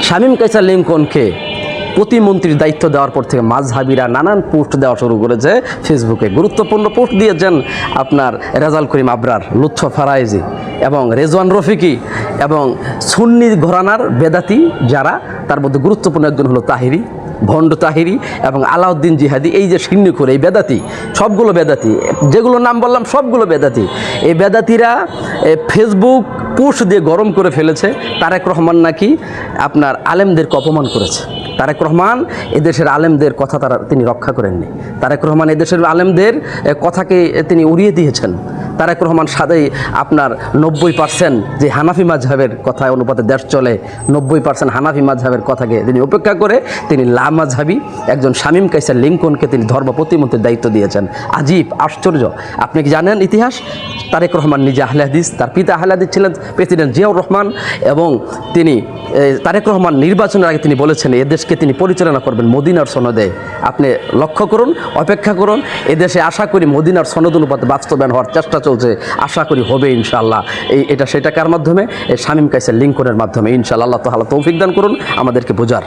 শামীম কায়সার লিঙ্কনকে প্রতিমন্ত্রীর দায়িত্ব দেওয়ার পর থেকে মাযহাবিরা নানান পোস্ট দেওয়া শুরু করেছে ফেসবুকে। গুরুত্বপূর্ণ পোস্ট দিয়েছেন আপনার রেজাল করিম আবরার, লুৎফা ফারাইজি এবং রেজওয়ান রফিকি এবং সুন্নি ঘরানার বেদাতি যারা, তার মধ্যে গুরুত্বপূর্ণ একজন হলো তাহিরি, ভণ্ড তাহিরি এবং আলাউদ্দিন জিহাদি। এই যে সিন্নিখোর, এই বেদাতি, সবগুলো বেদাতি, যেগুলো নাম বললাম সবগুলো বেদাতি। এই বেদাতিরা ফেসবুক পোস্ট দিয়ে গরম করে ফেলেছে তারেক রহমান নাকি আপনার আলেমদেরকে অপমান করেছে। তারেক রহমান এদেশের আলেমদের কথা তিনি রক্ষা করেননি। তারেক রহমান এদেশের আলেমদের কথাকে তিনি উড়িয়ে দিয়েছেন। তারেক রহমান সাথেই আপনার 90% যে হানাফি মাযহাবের কথায় অনুপাতে দেশ চলে, 90% হানাফি মাযহাবের কথাকে তিনি উপেক্ষা করে তিনি লামাযহাবী একজন শামীম কায়সার লিঙ্কনকে তিনি ধর্ম প্রতিমন্ত্রীর দায়িত্ব দিয়েছেন। আজীব, আশ্চর্য। আপনি কি জানেন ইতিহাস? তারেক রহমান নিজে আহলে হাদিস, তার পিতা আহলে হাদিস ছিলেন প্রেসিডেন্ট জিয়াউর রহমান, এবং তিনি তারেক রহমান নির্বাচনের আগে তিনি বলেছেন এদেশকে তিনি পরিচালনা করবেন মদিনার সনদে। আপনি লক্ষ্য করুন, অপেক্ষা করুন, এদেশে আশা করি মদিনার সনদ অনুপাতে বাস্তবায়ন হওয়ার চেষ্টা চলছে, আশা করি হবে ইনশাআল্লাহ। এটা সেটা কার মাধ্যমে? শামীম কায়সার লিঙ্কনের মাধ্যমে ইনশাআল্লাহ। আল্লাহ তাআলা তৌফিক দান করুন আমাদেরকে বোঝার।